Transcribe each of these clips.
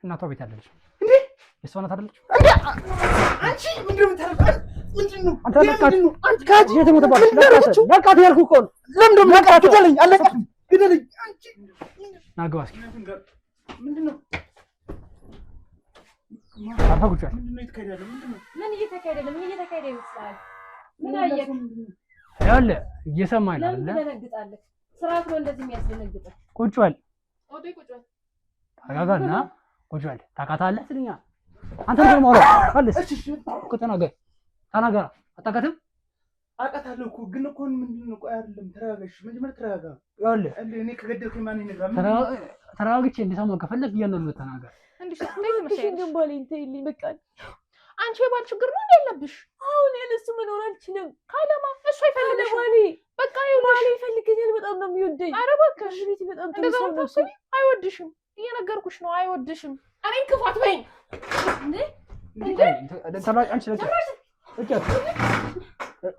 እናቷ ቤት ያለች እንዴ? የሷ እናት አይደለች እንዴ? አንቺ ምንድነው የምታደርገው? ምንድነው? አንተ ለቃት አንቺ ካጅ የተሞተባት ለቃት ያልኩህ እኮ ነው። ለምን ደሞ ለቃት? ግደለኝ፣ አለቃት ግደለኝ። አንቺ ናግባ እስኪ ምንድነው? አፋጉቻ ምንድነው የተካሄደ? ምንድነው? ምን እየተካሄደ ይመስላል? ምን አየህ? ያለ እየሰማኝ ነው አይደል? ለምን ትደነግጣለህ? ስርዓት ነው እንደዚህ የሚያስደነግጠው። ቁጭ በል ኦዴ ቁጭ በል ተረጋጋና ቁጭ በል። ታውቃታለህ ትልኛ አንተ ደግሞ አውራ አለስ እኮ ተናገር አታውቃትም? አውቃታለሁ እኮ ግን እኮ ምንድነው? ቆይ አይደለም ተረጋጋሽ፣ መጀመሪያ ተረጋጋ። ያለ እኔ ከገደልኩኝ ማን ይነግራል? ተረጋግቼ እንድሰማው ከፈለክ እያንዳንዱ ተናገር። እንዴ ስትይ ባሌን ተይልኝ በቃ። አንቺ የባል ችግር ነው ያለብሽ። አሁን ያለሱ መኖር አልችልም። ካለማ እሱ አይፈልግሽ ባሌ በቃ ባሌ ይፈልገኛል። በጣም ነው የሚወደኝ። ኧረ እባክሽ ቤት በጣም እንደዛ ነው ታስቢ። አይወድሽም፣ እየነገርኩሽ ነው አይወድሽም። እኔን ክፋት በይኝ እንዴ አንቺ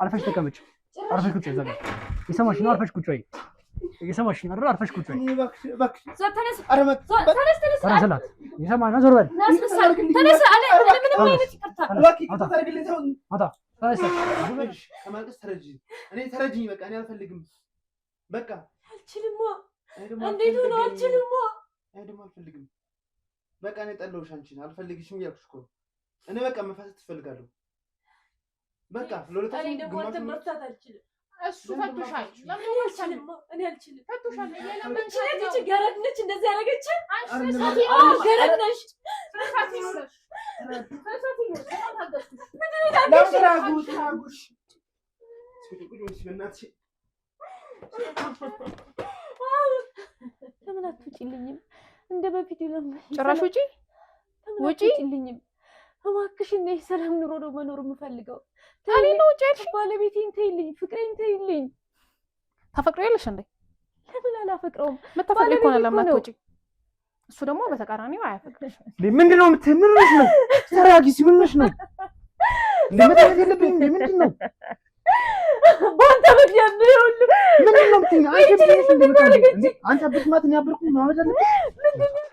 አርፈሽ ተቀመጭ። አርፈሽ ቁጭ በይ። ይሰማሽ ነው? አርፈሽ ቁጭ በይ። ይሰማሽ ነው? አርፈሽ ቁጭ በይ። እባክሽ ተነስ፣ ተነስላት። ይሰማሽ ነው? ዞር በል። ተነስ አለ። ምንም አይነት ይቅርታ እባክሽ ታደርግልኝ። ተው አታ ተነስ። ከማልቀስ ተረጅኝ። እኔ ተረጅኝ። በቃ እኔ አልፈልግም። በቃ አልችልም። እንዴት ሆነ? አልችልም። እኔ ደግሞ አልፈልግም። በቃ እኔ ጠላሁሽ፣ አንቺን አልፈልግሽም እያልኩሽ እኮ እኔ በቃ መፋታት ትፈልጋለሁ። በቃ እኔ ደግሞ አንተ መፍታት አልችልም። እሱ ፈቱሻል። ለምን አልችልም? እኔ አልችልም። ፈቱሻል። ለምን ችለች? ገረድ ነች እንደዚህ ያደረገች። አንቺ ገረድ ነሽ። ለምን አትውጪልኝም? እንደ በፊት ጭራሽ ውጪ ውጪልኝም እባክሽ። እንደ ሰላም ኑሮ ነው መኖር የምፈልገው። እኔ ነው ውጪ ያልሽ? ባለቤቴን ተይልኝ፣ ፍቅሬን ተይልኝ። ታፈቅሪያለሽ እንዴ? ለምን አላፈቅረውም? መታፈቅሪ ከሆነ ለምን አትወጪ? እሱ ደግሞ በተቃራኒው አያፈቅርሽም። ምንድነው የምትምርሽ ነው? ተረጋጊ። ሲምንሽ ነው ለምን የለብኝ እንዴ? ምንድነው በአንተ ምክንያት ነው ይኸውልህ። ምንድነው የምትይኝ? አንቺ ብትማት ነው ያብርኩ ማለት አይደል? ምንድነው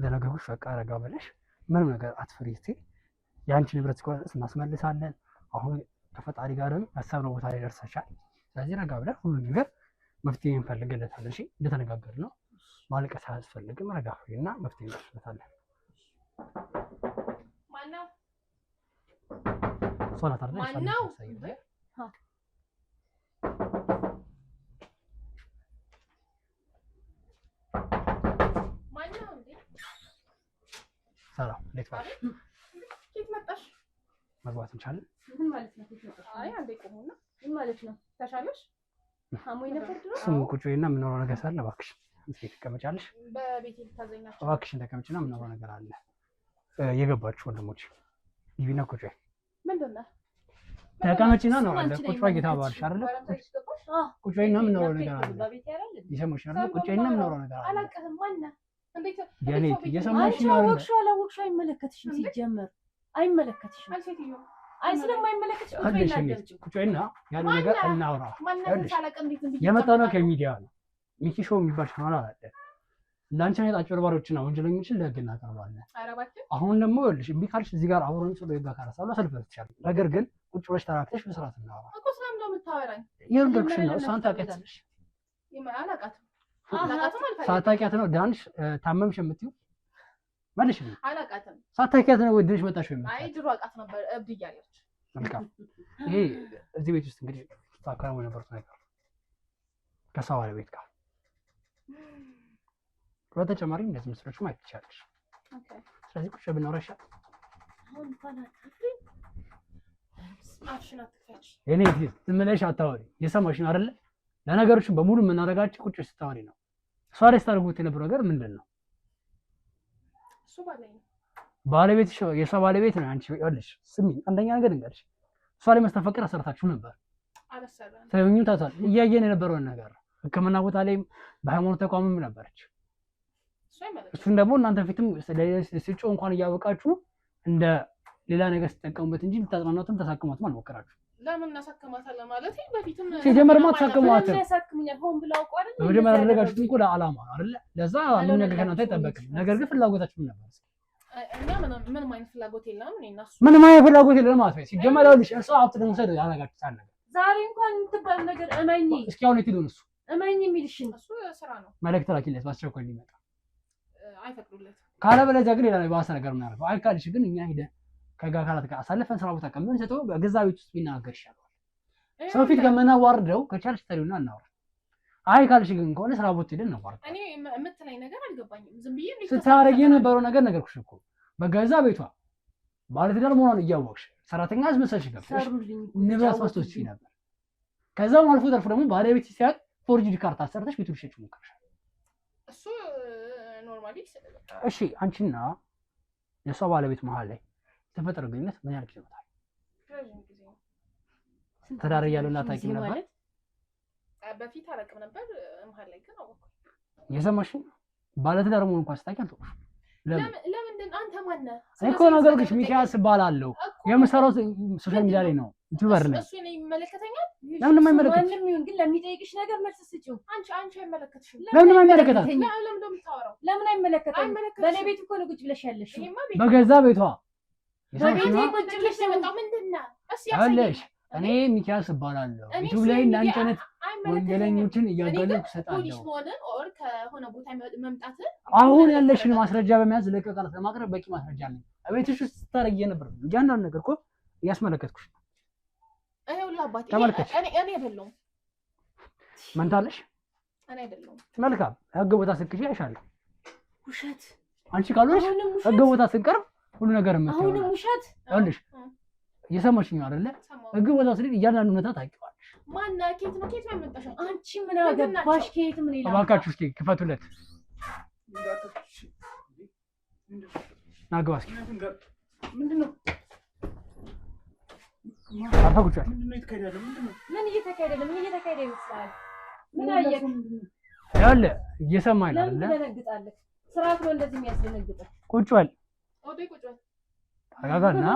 ለነገሮች በቃ ረጋ ብለሽ ምንም ነገር አትፍሪ። እስኪ የአንቺ ንብረት እስከሆነ ድረስ እናስመልሳለን። አሁን ከፈጣሪ ጋርም ያሰብነው ቦታ ላይ ደርሰሻል። ስለዚህ ረጋ ብለን ሁሉ ነገር መፍትሄ እንፈልግለታለን። እሺ እንደተነጋገርን ነው። ማልቀስ አያስፈልግም። ረጋ ብለንና መፍትሄ እንፈልግለታለን። ማነው ሶላት አይደል? ማነው ሰላም እንዴት ዋልሽ? ኬት መጣሽ? መግባት እንቻለን? ምን ማለት ነው? አይ አንዴ ቆሙና ምን ማለት ነው? ተሻለሽ? አሞኝ ነበር ድሮ። ስሙ ቁጭ በይና የምናወራው ነገር ሳለ እባክሽ እስኪ ትቀመጫለሽ? በቤቴ ልታዘኛቸው እባክሽን ተቀመጭና የምናወራው ነገር አለ። የገባችሁ ወንድሞች ግቢና ቁጭ በይ። ምንድን ነው? ተቀመጪና ነው አለ ቁጭ በይ። ጌታ ባልሽ አይደለ? ቁጭ በይና የምናወራው ነገር አለ። ይሰማሽ አይደል? ቁጭ በይና የምናወራው ነገር አለ። አላውቅህም። ማነህ? እንዴት የኔ እየሰማሽ ነው? አላወቅሽው አይመለከትሽም። ሲጀመር አይመለከትሽም። አይ ስለማይመለከትሽ ቁጭ በይና ያለው ነገር እናውራ። ማነህ? ሳላውቅ እንዴት እንዴ? የመጣው ነው ከሚዲያ ነው። ሚኪ ሾው የሚባል ቻናል አለ። እንዳንቺ አይነት አጭበርባሪዎችና ወንጀለኞችን ለህግ እናቀርባለን። ኧረ እባክህ። አሁን ደግሞ ይኸውልሽ እምቢ ካልሽ እዚህ ጋር አብሮን ስለ ህግ ካራሳሉ ሰልፈት ይችላል። ነገር ግን ቁጭ ብለሽ ተራክተሽ በስርዓት እናውራ እኮ። ስለምን ነው የምታወራኝ? ይኸውልሽ ነው እሷን ታውቂያታለሽ? አላውቃትም። ሳታውቂያት ነው ዳንሽ ታመምሽ የምትይው? መልሽ ነው። አላውቃትም። ሳታውቂያት ነው ወደሽ መጣሽ ወይ? አይ ድሮ አውቃት ነበር እብድ እያለች። መልካም። ይሄ እዚህ ቤት ውስጥ እንግዲህ ታካራው የነበሩት ነገር ከሷ ባለቤት ጋር በተጨማሪ እንደዚህ ምስሎች ማየት ትችላለሽ። ኦኬ። ስለዚህ ቁጭ ብናወራ ይሻላል። አሁን ታላታፍሪ ማሽን አትክፈች። የኔ ዝም ብለሽ አታወሪ። የሰማሽ ነው አይደለ? ለነገሮች በሙሉ የምናደርጋቸው ቁጭ ስታወሪ ነው። እሷ ላይ ስታደርጉት የነበረው ነገር ምንድን ነው? እሱ ባለኝ ነው። ባለቤትሽ የሷ ባለቤት ነው። አንቺ ይኸውልሽ ስሚ፣ አንደኛ ነገር እንገርሽ፣ እሷ ላይ መስተፋቅር አሰርታችሁ ነበር። አላሰራንም። ሰውኙ ታቷል። እያየን የነበረውን ነገር ሕክምና ቦታ ላይም በሃይማኖት ተቋምም ነበረች። እሱን ደግሞ እናንተ ፊትም ስጮ እንኳን እያወቃችሁ እንደ ሌላ ነገር ስትጠቀሙበት እንጂ ልታጽናናቱም ተሳክማቱም አልሞከራችሁ። ለምን እናሳክማታለን ማለት በፊትም ሲጀመርማ ተሳክሟት ያሳክሙኛል ሆን ብለው አውቀው አይደል? በመጀመሪያ ያደረጋችሁት እኮ ለዓላማ አይደለ? ለዛ ምን ነገር ከእናንተ አይጠበቅም። ነገር ግን ፍላጎታችሁ ምን ነበር? እኛ ምንም አይነት ፍላጎት የለንም። እኔ እና እሱ ምንም አይነት ፍላጎት የለንም ማለት ነው። ሲጀመር ይኸውልሽ እሱ ሀብት ለመውሰድ ያደረጋችሁት አለ። ዛሬ እንኳን የምትባል ነገር እመኚ። እስኪ አሁን የት ሄዶ ነው እሱ? እመኚ የሚልሽን እሱ ስራ ነው። መልዕክት ላኪለት በአስቸኳይ እንዲመጣ። አይፈቅዱለትም። ካለበለዚያ ግን ሌላ ባሰ ነገር ምን አደረገው? አይ ካልሽ ግን እኛ ሄደን ከአካላት ጋር አሳልፈን ስራ ቦታ ቀምጠን ሰጠው በገዛ ቤት ውስጥ ቢናገር ይሻላል። ሰው ፊት ከምናዋርደው ከቻልሽ ተሪውና እናውራ። አይ ካልሽ ግን ከሆነ ስራ ቦታ ሄደን እናዋራ። እኔ የምትለኝ ነገር አልገባኝም። ዝም ብዬ ስታረጊ የነበረው ነገርኩሽ እኮ በገዛ ቤቷ ባለትዳር መሆኗን እያወቅሽ ሰራተኛ አስመሰልሽ ገብተሽ ንብረት ማስቶች ነበር። ከዛም አልፎ ተርፎ ደግሞ ባለቤት ሲያቅ ፎርጅድ ካርታ አሰርተሽ ቤቱ ልሸጭ ሞክረሻል። እሱ ኖርማሊ እሺ፣ አንቺና የሷ ባለቤት መሀል ላይ ተፈጠረ ግንኙነት ምን ያህል ጊዜ ነው? ትዳር እያሉ እናታውቂም ነበር? በፊት አላውቅም ነበር። መሀል ላይ ግን አወኩ። የሰማሽ ባለትዳር መሆኑን እንኳን ስታውቂ አልተውቅሽም። ለምንድን አንተ ማነህ? እኮ ነገርኩሽ። ሚኪያስ እባላለሁ። የምሰራው ሶሻል ሚዲያ ላይ ነው። ዩቲዩበር ነኝ። እሱ እኔ ይመለከተኛል? ለምን የማይመለከትሽ? ማንም ይሁን ግን ለሚጠይቅሽ ነገር መልስ ስጪው። አንቺ አይመለከትሽም። ለምን የማይመለከታት? ለምን እንደምታወራው ለምን አይመለከተኝም? በእኔ ቤት እኮ ነው ቁጭ ብለሽ ያለሽ። በገዛ ቤቷ በቤቴ ቁጭ ብለሽ የመጣው ምንድን ነው? ያለሽ እኔ ሚኪያስ እባላለሁ። ዩቲዩብ ላይ እንዳንቺ አይነት ወንጀለኞችን እያጋለጥኩ እሰጣለሁ። አሁን ያለሽን ማስረጃ በመያዝ ለቀቃላት ለማቅረብ በቂ ማስረጃ አለኝ። ቤትሽ ውስጥ ስታረጊ ነበር። እያንዳንዱ ነገር እኮ እያስመለከትኩሽ ነው። ተመልከች። እኔ አይደለሁም። መንታለሽ? እኔ አይደለሁም። መልካም። ህግ ቦታ ስትክጂ አይሻለሁ። ውሸት። አንቺ ካልሆነሽ ህግ ቦታ ስትቀርብ ሁሉ ነገር አሁንም ውሸት። ይኸውልሽ እየሰማሽኝ አይደለ? ህግ ቦታ ስትሄድ እያንዳንዱ ሁኔታ ታውቂዋለሽ። ማነው? ኬት ነው ያመጣሽው? አንቺ ምን አገባሽ? ኬት ምን ይላል? እባካችሁ እስኪ ክፈቱለት። ናግባ እስኪ። ምንድነው? አፈጉቻል። ምን እየተካሄደ ይመስላል? ምን አየህ? ይኸውልህ እየሰማኝ ነው አይደለ? ለምን ትደነግጣለህ? ስርዓት ነው እንደዚህ የሚያስደነግጠው። ቁጭ በል። ኦዴ ቁጭ በል። ተረጋጋና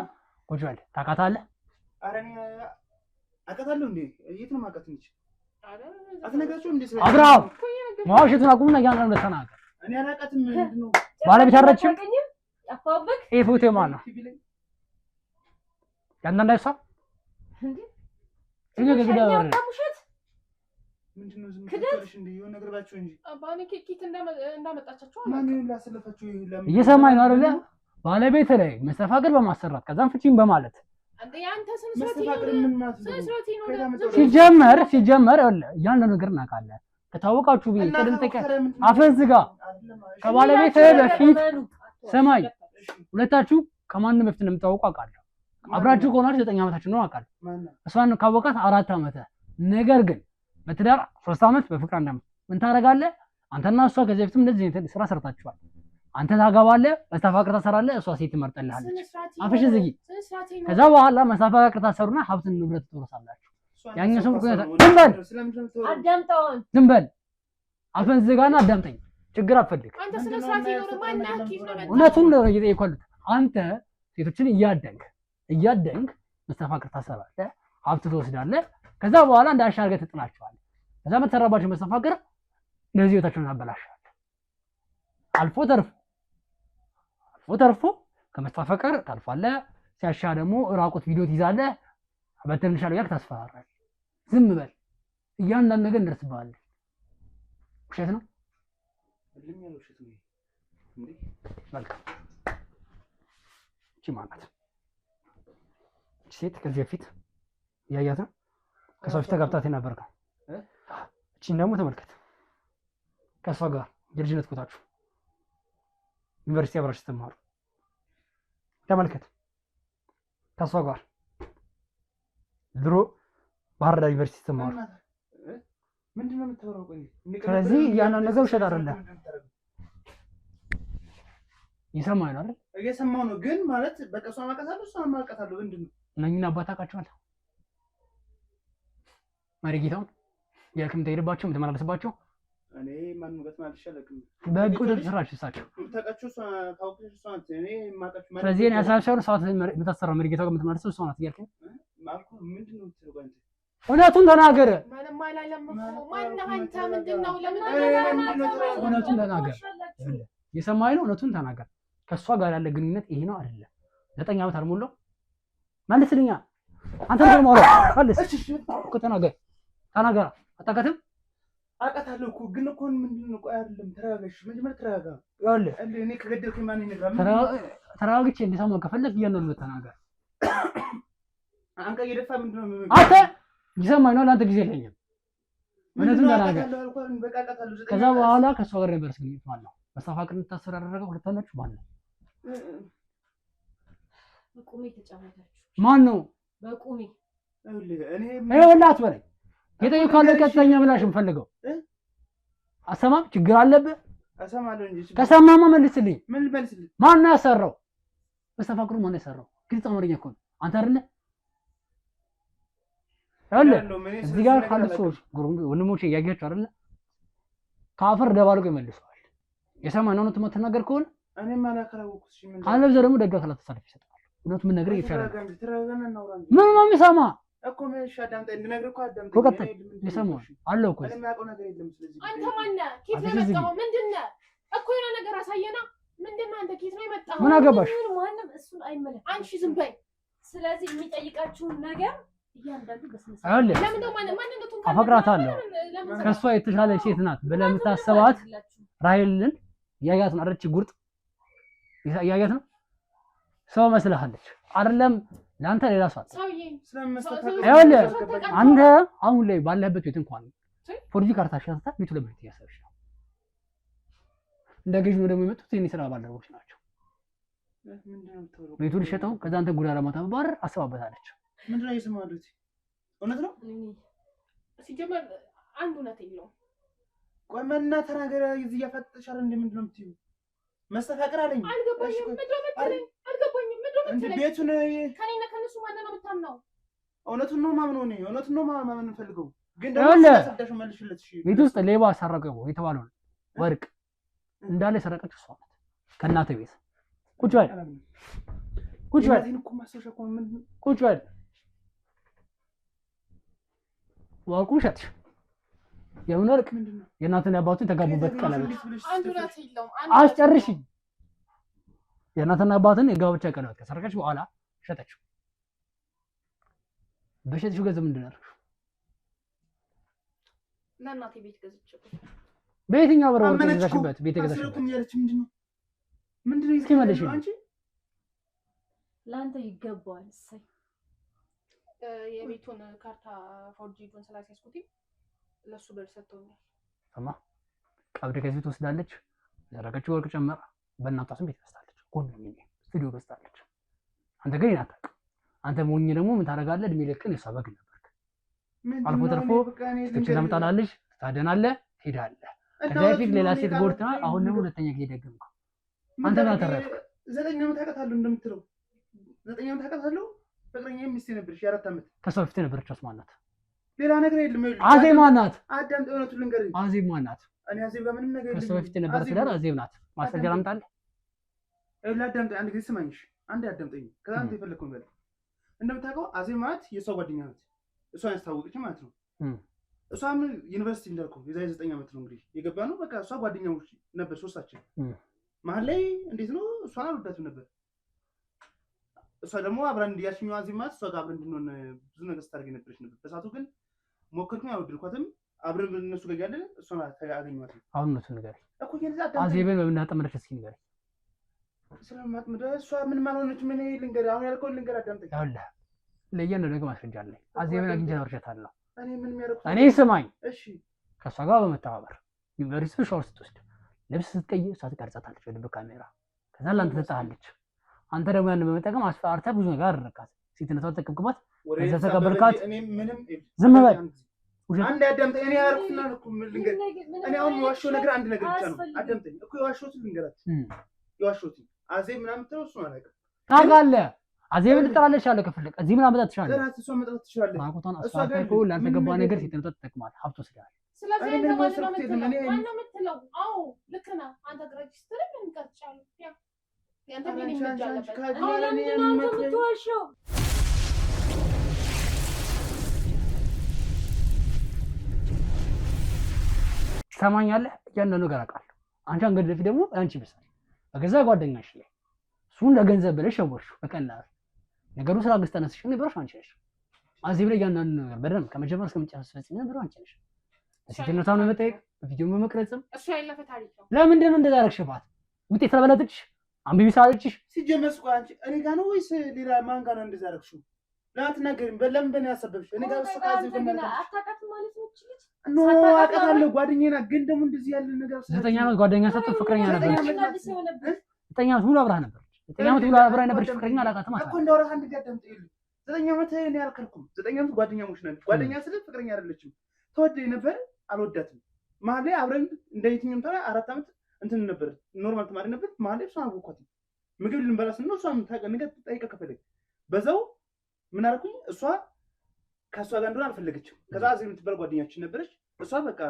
ቁጭ በል። ታውቃታለህ? ኧረ እኔ አውቃታለሁ እንዴ? የት ነው የማውቃት እንጂ አትነግራቸውም እንዴ? አብርሃም ማዋሸቱን አቁምና እያንዳንዱ ተናገር። እኔ አላውቃትም። ምንድነው? ባለቤት አረችም? ጠፋብህ? ይሄ ፎቶ ማን ነው? ያንዳንዱ አይሳ እንዴ? እኔ ገግዳ ወረ ምንድነው? ዝም ብለሽ እንዴ? የሆነ ነገር ባችሁ እንጂ አባኔ ኬት እንዳመጣቻቸው ማን ነው ላሰለፈችው? እየሰማኝ ነው አይደለ? ባለቤት ላይ መስተፋቅር በማሰራት ከዛም ፍቺን በማለት አንተ ያንተ ስንስራት መስተፋቅር ምን ማለት ነው? ሲጀመር እያንዳንዱ ነገር እናውቃለን። ከታወቃችሁ ቢል ተደልተቀ አፈን ዝጋ። ከባለቤት በፊት ሰማይ ሁለታችሁ ከማንም በፊት እንደምታውቁ አውቃለሁ። አብራችሁ ከሆናችሁ 9 ዓመታችሁ ነው አውቃለሁ። እሷን ካወቃት 4 ዓመት። ነገር ግን በትዳር 3 ዓመት በፍቅር 1 ዓመት ምን ታደርጋለህ? አንተና እሷ ከዚህ በፊትም እንደዚህ ስራ ሰርታችኋል። አንተ ታገባለህ፣ መስተፋቅር ታሰራለህ፣ እሷ ሴት ትመርጠልሃለች። አፍሽ ዝጊ። ከዛ በኋላ መስተፋቅር ታሰሩና ሀብትን ንብረት ትወርሳላችሁ። ያኛው ሰው ዝም በል አዳምጠውን፣ ዝም በል አፈን ዝጋና አዳምጠኝ። ችግር አትፈልግ። አንተ ስነ ስርዓት ይኖር ማን አኪፍ ነው? እውነቱን ነው እየጠየኳለሁ። አንተ ሴቶችን እያደንክ መስተፋቅር ታሰራለህ፣ ሀብት ትወስዳለህ። ከዛ በኋላ እንዳሻርገህ ትጥላቸዋለህ። ከዛ በተሰራባቸው መስተፋቅር እንደዚህ ህይወታቸውን ታበላሻለህ። አልፎ ተርፎ ከመስተፋቅር ታልፋለህ። ሲያሻ ደግሞ ራቁት ቪዲዮ ትይዛለህ። በትንሻል ያክ ታስፈራራለህ። ዝም በል። እያንዳንዱ ነገር እንደርስብሃለን። ውሸት ነው። መልካም። እቺ ማናት? እቺ ሴት ከዚህ በፊት ያያት ነው። ከሷ ፊት ተጋብታት የነበርከው እቺን ደግሞ ተመልከት። ከሷ ጋር የልጅነት ቦታችሁ ዩኒቨርሲቲ አብራችሁ ስትማሩ ተመልከት። ከሷ ጋር ድሮ ባህር ዳር ዩኒቨርሲቲ ስትማሩ። ምንድነው የምታወራው? ቆይ ስለዚህ ያንን ነገር ውሸት አይደለም። ይሰማኝ ነው አይደል? እየሰማሁ ነው። ግን ማለት በቃ እሷ ማውቃታለሁ፣ እሷ ማውቃታለሁ። ምንድነው እነኝን አባት ታውቃቸዋለህ? ማሪጌታውን የልክም ተሄድባቸው የምትመላለስባቸው እኔ ማን ነው ገጥማ አልሻለክም በቁጥር ስራሽ እሳቸው የምታውቃቸው እሷ ካውቅሽ እሷ ናት። እኔ የማውቃቸው ማለት ስለዚህ እኔ ያሳሰሩ ሰዓት የምታሰራው መርጌታው ጋር የምትመርሰው እሷ ናት እያልከኝ ማልኩ ምንድን ነው የምትለው አንተ? እውነቱን ተናገረ። ምንም አላለም እኮ ማነህ አንተ? ምንድን ነው? ለምን እውነቱን ተናገር። የሰማኸኝ ነው። እውነቱን ተናገር። ከእሷ ጋር ያለ ግንኙነት ይሄ ነው አይደለም? 9 ዓመት አልሞላው? መልስልኛ። አንተ ደግሞ መልስ እኮ ተናገር። ተናገር። አታውቃትም? አውቃታለሁ እኮ ግን እኮ ምንድን ነው? ቆይ አይደለም ተረጋጋሽ። መጀመሪያ ተረጋጋ። ይኸውልህ እኔ ከገደልኩኝ ማን ይነግራል? ተረጋግቼ እንዲሰማው ከፈለክ እያንዳንዱ ተናገር። አንተ እየደፋ ምንድን ነው? አንተ ይሰማኝ ነው። ለአንተ ጊዜ የለኝም። እውነቱን ተናገር። ከዛ በኋላ ከእሷ ጋር ነበር ስግኝት ማለት ነው። መስተፋቅር እንድታሰር ያደረገው ሁለታችሁ ማን ነው? በቁሜ ተጫወታችሁ። ማን ነው? በቁሜ እኔ ወላት በለኝ። የጠየኩህ ካለ ቀጥተኛ ምላሽ የምፈልገው አሰማም። ችግር አለብህ? አሰማለሁ እንጂ ከሰማማ መልስልኝ። ምን ልመልስልህ? ማን ነው ያሰራው? መስተፋቅሩ ማን ነው ያሰራው? ግልጽ አማርኛ እኮ ነው። አንተ አይደለ? እዚህ ጋር ካሉት ሰዎች ወንድሞቼ እያያችሁ አይደለ? ከአፈር ደባልቆ ይመልሰዋል። የሰማነው እውነት የማትናገር ከሆነ እኔም አላከራወኩት። እሺ ምን ካለብዛ ደግሞ ደጋ ካላት ተሳልፍ ይሰጣል። እውነቱ ምን ነገር ይቻላል? ተረጋጋና እናውራ እንጂ ምን ነው የሚሰማ እኮ ምን ሻዳምጣ እንድነግርህ እኮ አዳምጠኝ። ወቀት ይሰማው አለው እኮ እኔ የማውቀው ነገር የለም። ስለዚህ አንተ ማነህ? ኬት ነው የመጣኸው? ምንድን ነህ? እኮ የሆነ ነገር አሳየና። ምንድን ነህ አንተ? ኬት ነው የመጣኸው? ምን አገባሽ? ማንም እሱን አይመለከትም። አንቺ ዝም በይ። ስለዚህ የሚጠይቃችሁን ነገር እያንዳንዱ በስነ ስርዓት አይደል? ለምን ነው ማንነቱን አፈቅራታለሁ ከእሷ የተሻለ ሴት ናት ብለህ የምታስባት ራሔልን እያያት ነው አይደል? ጉርጥ እያያት ነው። ሰው መስለሃለች አይደለም? ለአንተ ሌላ ሰው ይኸውልህ፣ አንተ አሁን ላይ ባለህበት ቤት እንኳን ፖለቲካ ካርታ ሸጣ ቤቱ ለምን እያሰብሽ ነው? እንደ ገዥ ነው ደግሞ የመጡት የእኔ ስራ ባልደረቦች ናቸው። ቤቱን ሸጠው ከዛ አንተ ጉዳይ ለማታ መባረር አስባበታለች። ምንድን ነው የሰማሁት? እውነት ነው? ሲጀመር አንድ እውነት የለውም። ቆይ መና ተናገረ። እዚህ እያፈጠጥሽ አይደል? ምንድን ነው የምትይው? መስተፋቅር አለኝ። አልገባኝም። ምንድን ነው የምትለኝ? አልገባኝም። ምንድን ነው የምትለኝ? ቤቱን ከእኔና ከእነሱ ማንን ነው የምታምነው? እውነቱን ነው ማምነው። እኔ እውነቱን ነው ማመን የምፈልገው። ግን ደግሞ ሰዳሽ መልሽለት። እሺ ቤት ውስጥ ሌባ ሰረቀው የተባለው ወርቅ እንዳለ የሰረቀችው እሷ ናት። ከእናትህ ቤት ቁጭ በል ቁጭ በል ቁጭ በል። ወርቁን ሸጥሽ። የምን ወርቅ? የእናትና የአባቱን የተጋቡበት ቀለበት። አስጨርሽኝ። የእናትና አባትን የጋብቻ ቀለበት ከሰረቀች በኋላ ሸጠችው። በሸጥሽው ገንዘብ ምንድን ነው ያደረግሽው? ለእናቴ ቤት ገዝቼበት። በየትኛው ብር ወርቅ ገዛሽበት? ቤት ገዛሽበት? ምንድን ነው እስኪ መልሽ። ለአንተ ይገባዋል። እሰይ የቤቱን ካርታ ፎርጂዱን ስላስያዝኩት ለሱ ብር ሰጥቶኛል። ሰማ ቀብድ ከዚህ ትወስዳለች። ያደረገችው ወርቅ ጨመረ። በእናቷ ስም ቤት ገዝታለች። ኮንዶሚኒየም ስቱዲዮ ገዝታለች። አንተ ግን አታውቅም። አንተ ሞኝ ደግሞ ምን ታደርጋለህ? እድሜ ልክህን የእሷ በግ ነበርክ። አልፎ ተርፎ ሴቶችን ታመጣላለች፣ ታደናለህ፣ ትሄዳለህ። ከዚያ በፊት ሌላ ሴት ጎድታ አሁን ደግሞ ሁለተኛ ጊዜ ደግምከው። አንተ ጋር ተረፍክ። 9 ዓመት አውቃታለሁ እንደምትለው 9 ዓመት አውቃታለሁ። ፍቅረኛዬ ሚስቴ ነበረች የ4 ዓመት። ከሷ በፊት የነበረችው ማን ናት? ሌላ ነገር የለም። አዜብ ማን ናት? አዳምጥ፣ እውነቱን ልንገርህ። አዜብ ማን ናት? እኔ አዜብ ጋር ምንም ነገር የለም። ከሷ በፊት የነበረ ትዳር አዜብ ናት። ማስረጃ ላምጣልህ? አዳምጠኝ፣ አንድ ጊዜ ስማኝ። አንዴ አዳምጠኝ። ከዛ አንተ የፈለግከውን በል። እንደምታውቀው አዜብ ማለት የእሷ ጓደኛ ናት። እሷን ያስታወቀች ማለት ነው። እሷም ዩኒቨርሲቲ እንዳልኩህ የዛሬ 9 ዓመት ነው እንግዲህ የገባ ነው። በቃ እሷ ጓደኛሞች ነበር ሶስታችን። መሀል ላይ እንዴት ነው እሷን አልወዳትም ነበር። እሷ ደግሞ አብረን ያችኛዋ አዜብ ማለት እሷ ጋር አብረን እንድንሆን ብዙ ነገር ስታደርግ ነበረች ነበር። በሰዓቱ ግን ሞከርኩኝ፣ አልወደድኳትም። አብረን እነሱ ጋር ያለን እሷን አገኘኋት። አሁን እነሱ ንገረኝ እኮ አዜብን በምን እንዳጠመደች እስኪ ንገረኝ። ስለማጥመደ እሷ ምን ማልሆነች? ምን ልንገርህ? አሁን ያልከውን ልንገርህ፣ አዳምጠኝ። ይኸውልህ ለእያንዳንዱ ነገር ማስረጃ አለኝ። አዜብን አግኝቼ ተመርቻታለሁ። እኔ ምን የሚያደርጉት? እኔ ስማኝ። እሺ ከእሷ ጋር በመተባበር ዩኒቨርሲቲ ሻወር ስትወስድ ልብስ ስትቀይር እሷ ትቀርጻታለች በድብቅ ካሜራ። ከዛ ላንተ ትሰጥሃለች። አንተ ደግሞ ያንን በመጠቀም አስፈራርተህ ብዙ ነገር አደረካት። ሴትነቷን ተጠቀምክባት፣ ከዛ ተቀበልካት። ዝም በል። አንድ አዳምጠኝ። እኔ ያልኩት ነው እኮ ልንገርህ። እኔ አሁን የዋሸው ነገር አንድ ነገር ብቻ ነው። አዳምጠኝ እኮ የዋሸሁትን ልንገራችሁ። የዋሸሁትን አዜብ ምናምን ትለው እሱን አላውቅም። ታውቃለህ አዜብን ትጠራለች አለ ከፈለክ እዚህ ምን አመጣት ትችላለህ? እሷ መጥራት ትችላለህ። ማቆቷን አስፋልታው ለአንተ ገባ ነገር ሴትነቷን ተጠቅማል። ሀብቶ ስላለ ስለዚህ አንተ ማን ነው የምትለው? አዎ ልክ ነህ አንተ። ግራጅ ስትል ምን ቀርጫለሁ? ያንተ ምን ይመጃለበት? ለምንድን ነው አንተ የምትዋሸው? ትሰማኛለህ? እያንዳንዱ ነገር አውቃለሁ። አንቺ አንገደፊ ደግሞ አንቺ ብሳል በገዛ ጓደኛሽ ላይ እሱን ለገንዘብ ብለሽ ሸወርሽው። በቀላሉ ነገሩ ስራ ገዝተነስሽ ነው ብለሽ አንቺ ነሽ። አዚህ ብለ እያንዳንዱ ነገር በደንብ ከመጀመር እስከመጨረስ ፈጽሜ ነበር አንቺ ነሽ። ሴትነቷን በመጠየቅ በቪዲዮ በመቅረጽም እሱ ያለፈ ታሪክ ነው። ለምንድን ነው እንደዛ ያደረግሽባት? ውጤት ስለበለጠችሽ አንብቢ ሳለችሽ ሲጀመር እኮ አንቺ እኔ ጋር ነው ወይስ ሌላ ማን ጋር ነው እንደዛ ያደረግሽው? ለአትናገሪም ለምን በእኔ ያሰበብሽ? እኔ ጋር እሱ ካዚ አታውቃትም ማለት ነው እቺ ልጅ? ኖ አውቃታለሁ፣ ጓደኛዬ ናት። ግን ደግሞ እንደዚህ ያለ ነገር 9 ዓመት ጓደኛ ሰጥቶ ፍቅረኛ ነበረች። 9 ዓመት ሙሉ አብራህ ነበረች። 9 ዓመት ሙሉ አብራህ ነበረች። ፍቅረኛ አላውቃትም እኮ እንዳወራህ አንድ ጋር ደምጥ ይሉ 9 ዓመት እኔ አልከልኩም። 9 ዓመት ጓደኛሞች ነን። ጓደኛ ስለ ፍቅረኛ አይደለችም። ተወደኝ ነበር፣ አልወዳትም። መሀል ላይ አብረን እንደ የትኛውም ተራ 4 ዓመት እንትን ነበር፣ ኖርማል ተማሪ ነበር። መሀል ላይ እሷን አወኳት። ምግብ ልንበላ ስንል እሷን ነገር ጠይቀህ ከፈለግ በዛው ምን አልኩኝ? እሷ ከእሷ ጋር እንደሆነ አልፈለገችም። ከዛ እዚህ የምትባል ጓደኛችን ነበረች። እሷ በቃ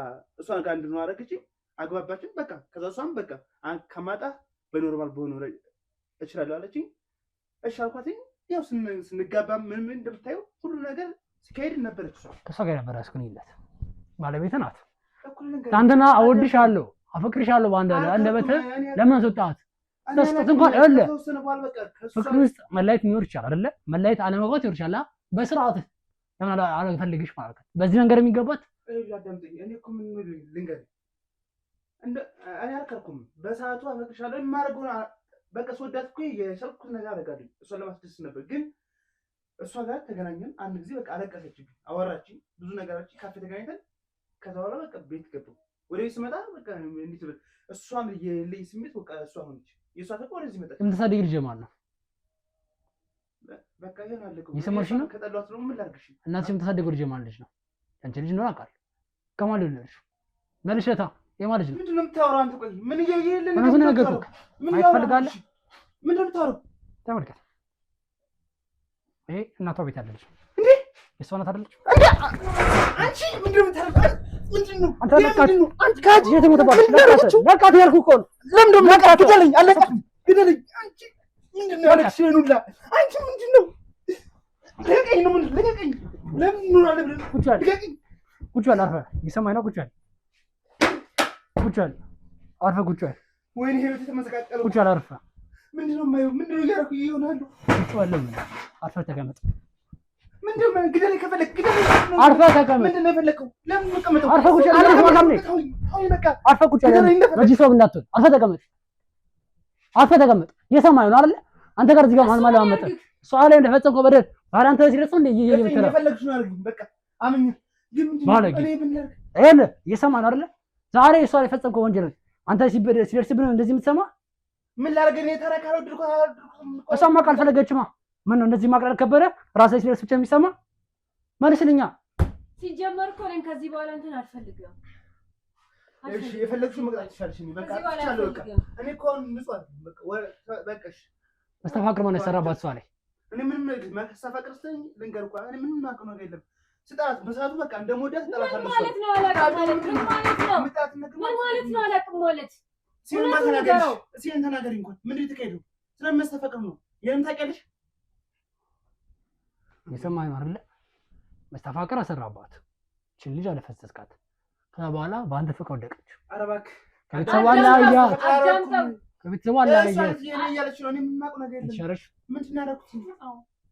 እሷ ጋር እንድንሆን አደረገች፣ አግባባችን። በቃ ከዛ እሷም በቃ ከማጣ በኖርማል በሆነ እችላለሁ አለችኝ። እሺ አልኳትኝ። ያው ስንጋባ ምን እንደምታየው ሁሉ ነገር ሲካሄድ ነበረች። እሷ ከእሷ ጋር ነበር ያስኩኝለት ባለቤት ናት። አንተና አወድሻለሁ አፈቅርሻለሁ በአንድ አንደበት ለምን አስወጣት? ተስጠት እንኳን አለ ፍቅር ውስጥ መላየት ይኖር ይችላል አይደለ? መላየት አለመግባት ይኖር ይችላል። በስርዓት ለምን አልፈልግሽ ማለት ነው። በዚህ መንገድ የሚገባት አዳምጠኝ። እኔ እኮ ምን ልንገርህ እኔ አልከልኩም። በሰዓቱ አፈቅርሻለሁ የማደርገው በቃ ስወዳት እኮ የሰብኩት ነገር አደርጋለሁ። እሷን ለማስደሰት ነበር። ግን እሷ ጋር ተገናኘን። አንድ ጊዜ በቃ አለቀሰችብኝ፣ አወራችኝ፣ ብዙ ነገራችን ካፌ ተገናኝተን ከዛ በኋላ በቃ ቤት ገባሁ። ወደ ቤት ስመጣ በቃ እንዴት ብለህ እሷን የልኝ ስሜት በቃ እሷ ሆነች። የእሷ ተቆ ወደዚህ መጣች። የምታሳድግ ልጅ ማን ነው? በቃ ይሄን አለቀው። የሰማሽ ነው? ከጠሏት ነው ምን ላድርግሽ? እናትሽ የምታሳድገው ልጅ ማን ልጅ ነው? አንቺ ልጅ ነው አውቃለሁ። ከማን ልጅ ነሽ? መልሸታ የማን ልጅ ነው? ምንድን ነው የምታወራው አንተ? ቆይ ምን እያየህልህ ነው? ምን ነገር ነው? ማየት ፈልጋለህ? ምንድን ነው የምታወራው? ተመልከት። ይሄ እናቷ ቤት ያለ ልጅ እንዴ? የእሷ እናት አይደለች? አንቺ ምንድን ነው የምታደርገው? ምንድን ነው አንተ? አንቺ ካጅ የተሞተባለች ለቃት ያልኩ እኮ ነው። ለምን ደሞ ለቃት ግደለኝ፣ አለቃት ግደለኝ። አንቺ ምንድን ነው ያለችው? ኑላ አንቺ ምንድን ነው? ለቀኝ ነው ምን ለቀኝ? ለምን ነው አለ ብለህ ቁጭ በል፣ ቁጭ በል አርፈህ። ይሰማኝ ነው? ቁጭ በል፣ ቁጭ በል አርፈህ ቁጭ በል። ወይኔ ህይወት ተመሰቃቀለ። ቁጭ በል አርፈህ። ምንድን ነው የማየው? ምንድን ነው እያደረኩ ይሆናሉ? ቁጭ በል። ለምን አርፈህ ተቀመጥ። ምንድን ነው ግደለኝ፣ ከፈለክ ግደለኝ። አርፈህ ተቀመጥ። ምንድን ነው የፈለከው? ለምን መቀመጥ? አርፈህ ቁጭ በል። አርፈህ ቁጭ በል። በዚህ ሰው እንዳትሆን አርፈህ ተቀመጥ። አርፈህ ተቀመጥ። የሰማኝ ነው አይደል? አንተ ጋር እዚህ ጋር ማን ማለማመጥ እሷ ላይ እንደፈጸምከው በደል ባለ አንተ ሲረጽ እንደ ይየየተራ የፈለግሽ ነው አድርጊ። በቃ አመኝ። ግን ምንድን ነው እኔ ምን ላድርግ? አይደል? የሰማኝ ነው አይደል? ዛሬ እሷ ላይ ፈጸምከው ወንጀል አንተ ሲደርስብህ እንደዚህ የምትሰማ ምን ላድርግ? እኔ ተረካለው ድርቆ እሷማ ካልፈለገችማ ምን ነው እንደዚህ ማቅለል ከበደ? ራስህ ሲደርስ ብቻ የሚሰማ መልስልኛ። ሲጀመር እኮ እኔም ከዚህ በኋላ እንትን አልፈልግም። እሺ የፈለግሽው መቅጣት ይሻልሽ። በቃ ትቻለሁ። በቃ እኔ እኮ ንጹህ በቃ እሺ። መስተፋቅር ማን የሰራባት እሷ ላይ? እኔ ምንም መስተፋቅር ስትኝ ልንገርኳ እኔ ምንም ማውቀው ነገር የለም። ስጣት በሰዓቱ በቃ እንደምወዳት ትጠላታለች። ምን ማለት ነው? አላውቅም ማለት ምን ማለት ነው? ምን ማለት ነው? አላውቅም ማለት ሲሆን ተናገሪ። ሲሆን ተናገሪ። እንኳን ምንድን የተካሄደው ስለመስተፋቅር ነው። የለም ታውቂያለሽ? የሰማኝ ነው አይደል? መስተፋቅር አሰራባት። እቺን ልጅ አለፈሰስካት። ከዛ በኋላ በአንተ ፍቅር ወደቀች። ኧረ እባክህ ከቤተሰቧ ላይ ያ ከቤተሰቧ ላይ ያ እኔ ያለች ነው። እኔ የማውቀው ነገር የለም። ሸረሽ ምንድን ነው ያደረኩት?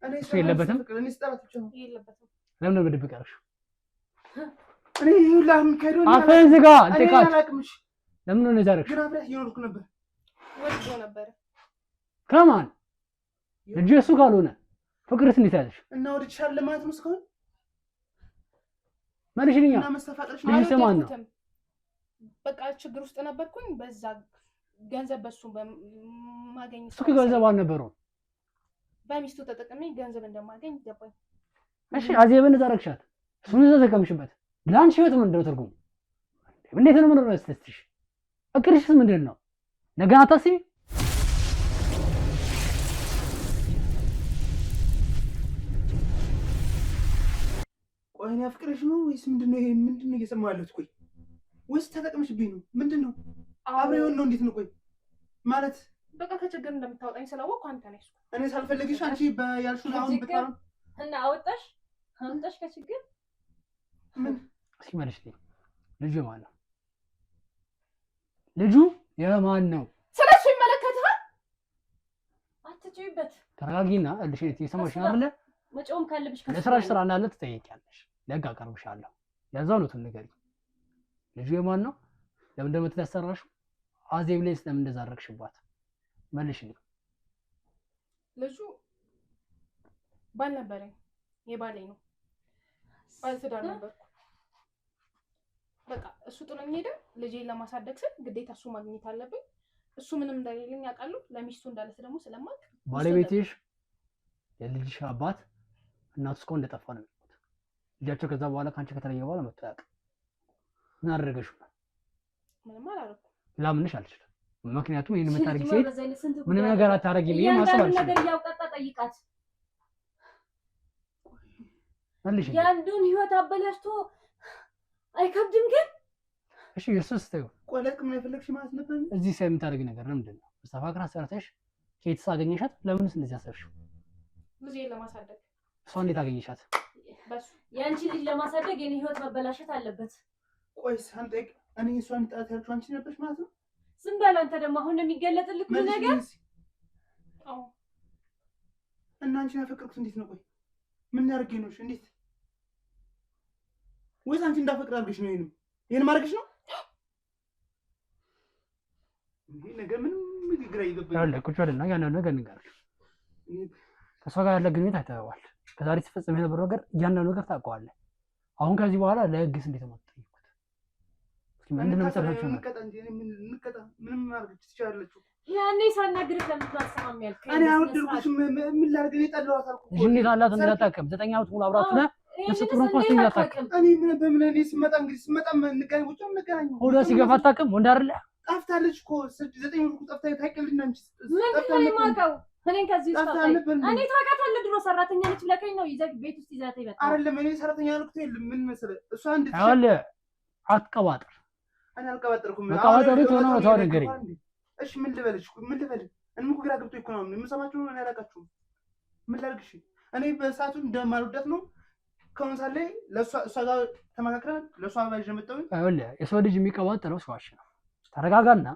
እኔ እሱ የለበትም። እኔ ስጠራት ብቻ ነው የለበትም። ለምን ነው በድብቅ ያደረግሽ? እኔ ይሁላህ የሚካሄደው ነው። አፈን ዝጋ እንጥቃት። ለምን ነው እንደዛ ያደረግሽ? ግን አብረህ እየኖርኩ ነበር። ወድጆ ነበር። ከማን ልጅ እሱ ካልሆነ ፍቅርስ እንዴት ያለሽ? እና ወድቻለሁ ለማለት ነው እስካሁን ማለሽኛ እና መስተፋቅርሽ ነው። በቃ ችግር ውስጥ ነበርኩኝ። በዛ ገንዘብ በሱ በማገኝ እሱ ገንዘብ አልነበረውም። በሚስቱ ተጠቅሜ ገንዘብ እንደማገኝ ገባኝ። እሺ አዜብን ዘረክሻት፣ እሱን ተጠቀምሽበት። ለአንቺ ህይወት ምንድን ነው ትርጉሙ? እንዴት ነው ምን ረስተሽ? እቅድሽስ ምንድን ነው? ነገ አታስቢ? ቆይ እኔ አፍቅረሽ ነው ወይስ ምንድን ነው? ይሄ ምንድን ነው እየሰማሁ ያለሁት? ቆይ ወይስ ተጠቅመሽብኝ ነው? ምንድን ነው አብሬውን ነው? እንዴት ነው? ቆይ ማለት በቃ ከችግር እንደምታወጣኝ ስላወቅኩ አንተ ነሽ። እኔ ሳልፈልግሽ አንቺ በያልሽው አሁን ብታረም እና አወጣሽ ከችግር ምን ሲመልሽ ልጁ ማን ነው? ልጁ የማን ነው? ስለሱ ይመለከታል። አትጪበት። ተረጋጊና እልሽ የሰማሽ ነው አይደለ? መጮም ካለብሽ ለስራሽ ስራ እንዳለ ትጠይቂያለሽ። ለጋ አቀርብሻለሁ። ያዛው ነው ትንገሪ። ልጁ የማን ነው? ለምን እንደምትያሰራሽ አዜብ ላይ ስለምን እንደዛረክሽባት መልሽልኝ። ልጁ ባል ነበረኝ። የባሌ ነው። ባል ትዳር ነበርኩ። በቃ እሱ ጥሎኝ ሄደ። ልጄን ለማሳደግ ስል ግዴታ እሱ ማግኘት አለብኝ። እሱ ምንም እንደሌለኝ አውቃለሁ። ለሚስቱ እንዳለስ ደግሞ ስለማውቅ ባለቤትሽ የልጅሽ አባት እናቱ እስካሁን እንደጠፋ ነው የሚሉት። ልጃቸው ከዛ በኋላ ከአንቺ ከተለየ በኋላ መጥቶ አያውቅም። ምን አደረገሽ? ምንም አላደረኩም። ላምንሽ አልችልም። ምክንያቱም ይሄን የምታደርጊ ሴት ምንም ነገር አታደርጊም ብዬ ማሰብ አልችልም። ነገር እያውቃጣ ጠይቃት። መልሽ። የአንዱን ህይወት አበላሽቶ አይከብድም ግን? እሺ እሱስ ተይው። ቆይ ለቅም ነው የፈለግሽ ማለት ነበር። እዚህ ሳይ የምታደርጊ ነገር ለምንድን ነው? መስተፋቅር አሰርተሽ ከየት አገኘሻት? ለምንስ እንደዚህ አሰብሽው? ልጄን ለማሳደግ። እሷ እንዴት አገኘሻት? በሱ የአንቺ ልጅ ለማሳደግ የኔ ህይወት መበላሸት አለበት። ቆይ ሳንጠቅ እኔ እሷን ጣት ያልኩሽ አንቺ ነበርሽ ማለት ነው? ዝም በል አንተ። ደግሞ አሁን የሚገለጥልክ ነገር አዎ። እና አንቺን ያፈቅርኩት እንዴት ነው? ቆይ ምን ያርገኝ ነው? እንዴት ወይስ አንቺ እንዳፈቅር አድርገሽ ነው? ይሄን ማድረግሽ ነው? ይሄ ነገር ምንም ግራ ይገባኝ። ያለ ቁጭ በልና ያለው ነገር ንገርሽ። ከሷ ጋር ያለ ግንኙነት አይተዋል። ከዛሬ ተፈጽሞ የነበረው ነገር እያንዳንዱ ነገር ታውቀዋለህ። አሁን ከዚህ በኋላ ለህግስ እንዴት ነው የምትጠይቁት? እስኪ ምንድን ነው የምትሰራችሁ? ምንም ማድረግ ትችላለች። ያኔ ሳናግርህ ለምን አትሰማም ያልከኝ? እኔ አልወደድኩሽም። ምን ላድርግ? እኔ ጠላኋት አልኩ። ልጅነት አላት እንዳታውቅም 9 ዓመት ሙሉ አብራችሁ ነህ። ለፍቅሩ እንኳን ሲያታውቅም እኔ በምን እኔ ስመጣ እንገናኝ ቁጭ እንገናኝ። ሆዷ ሲገፋ አታውቅም። ወንድ አይደለ? ጠፍታለች እኮ 9 ወር ጠፍታ ታውቂያለሽ አንቺ። ምንድን ነው የማውቀው? እኔን ከዚህ ውስጥ እኔ ታውቃታለህ። ድሮ ሰራተኛ ነች ብለኸኝ ነው ይዘህ ቤት ውስጥ ይዛት ይመጣ አይደለም። እኔ ሰራተኛ ነኝ እኮ የለም። ምን መሰለህ እሷ እንዴት አለ አትቀባጥር። እኔ አልቀባጠርኩም። መቀባጠሩ ነው ነው ታወደገኝ። እሺ ምን ልበልሽ? ምን ልበልሽ? እኔም እኮ ግራ ገብቶኝ እኮ ነው የምሰማችሁ። እኔ አላውቃችሁም። ምን ላድርግሽ? እኔ በሰዓቱ እንደማልወዳት ነው ከመሳሌ ለሷ እሷ ጋር ተመካክረን ለሷ ባይጀ መጣው። አይወለ የሰው ልጅ የሚቀባጠረው ሰዋሽ ነው። ተረጋጋና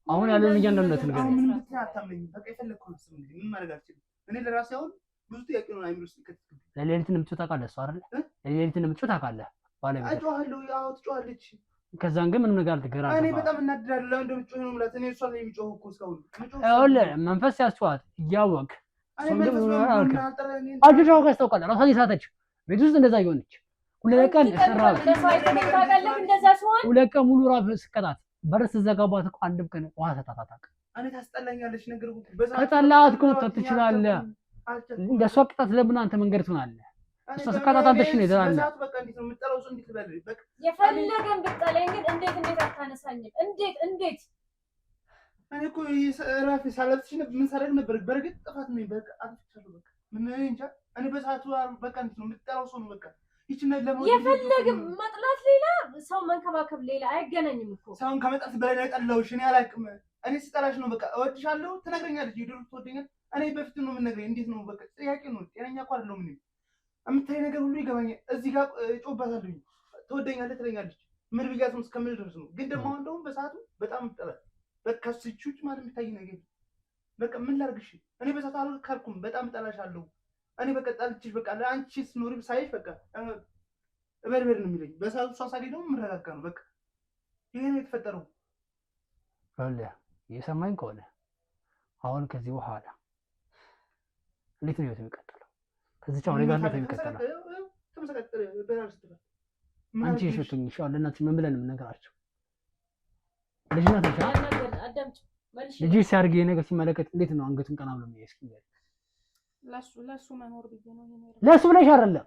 አሁን ያለን እያንዳንዱ ነገር አሁን ምንም ብትይ አታምነኝም። በቃ የፈለግከው ነው። እንግዲህ ምን ማድረግ አልችልም። እኔ ለራሴ አሁን ብዙ ጥያቄ ነው አይምሮ ውስጥ ይከተል። ለሌሊት እንደምትጮህ ታውቃለህ እሷ አይደል? ለሌሊት እንደምትጮህ ታውቃለህ ባለቤት አጮሃለሁ። ያው ትጮሃለች። ከዛን ግን ምንም ነገር አልተገራም። እኔ በጣም እናድዳለሁ። ለምን እንደምትጮህ ነው ማለት እኔ እሷ ላይ የሚጮህ እኮ እስካሁን አይወለ መንፈስ ያስጨዋት እያወቅ አጆጃው ጋር ታውቃለህ። ራሷን የሳተች ቤት ውስጥ እንደዛ ይሆነች ሁለት ቀን ሰራው። ሁለት ቀን ሙሉ ራብ ስቀጣት በር ስትዘጋባት እኮ አንድም ቀን ውሃ ሰጣት አታውቅም። እኔ ታስጠላኛለች ነገር እኮ ከጠላት እኮ ትችላለህ። እንደሷ ቅጣት ለምን አንተ መንገድ ትሆናለህ? እሷ ስቃጣት አንተ እሺ ነው ይዘራል። በቃ እንዴት ነው የምጠላው? ሰው እንዴት ልበል? በቃ የፈለገን ብትጠላኝ ግን እንዴት አታነሳኝም? እንዴት እኔ እኮ ራፊ ሳለብስሽ ምን ሳደርግ ነበር? በርግጥ ጥፋት ነው። በቃ አጥፍቻለሁ። በቃ ምን እንጃ። እኔ በሰዓቱ በቃ እንዴት ነው የምጠላው? ሰው ነው በቃ ይችላል። ለምን የፈለገ መጥላት ሌላ ሰው መንከባከብ ሌላ አይገናኝም እኮ። ሰውን ከመጣት በላይ ነው የጠላሁሽ። እኔ አላውቅም። እኔ ስጠላሽ ነው በቃ እወድሻለሁ ትነግረኛለች። የድሮ ትወደኛል። እኔ በፊት ነው የምነግረኝ። እንዴት ነው በቃ ጥያቄ ነው። ጤነኛ እኮ አይደለሁም እኔ። የምታይ ነገር ሁሉ ይገባኛል። እዚህ ጋር ጮህባታለሁ። ትወደኛለህ ትለኛለች። ምን ብያት ነው እስከምን ድረስ ነው? ግን ደግሞ አሁን ደግሞ በሰዓቱ በጣም ጠላት በቃ ስቹች ማለት የሚታይ ነገር በቃ ምን ላድርግሽ? እኔ በሰዓቱ አልካልኩም። በጣም ጠላሻለሁ። እኔ በቃ ጣልችሽ በቃ ለአንቺ ስኖሪ ሳይሽ በቃ እበርበር ነው የሚለኝ። በሰዓቱ እሷ ሳገኝ ደግሞ የምረጋጋ ነው በቃ። ይሄ ነው የተፈጠረው። አለ የሰማኝ ከሆነ አሁን ከዚህ በኋላ እንዴት ነው የሚቀጥለው? ከዚህ ጫው ጋር እንዴት ነው የሚቀጥለው? ተመሰቀጠለ በራስ ተባለ። አንቺ ሽቱኝ ይሻል ለእናትሽ ምን ብለን የምንነግራቸው? ልጅናት ብቻ ልጅ ሲያርግ ነገር ሲመለከት እንዴት ነው አንገቱን ቀና ብሎ የሚያስቀኝ? ለሱ መኖር ብዬ ነው የኖረው። ለሱ ብለሽ አይደለም።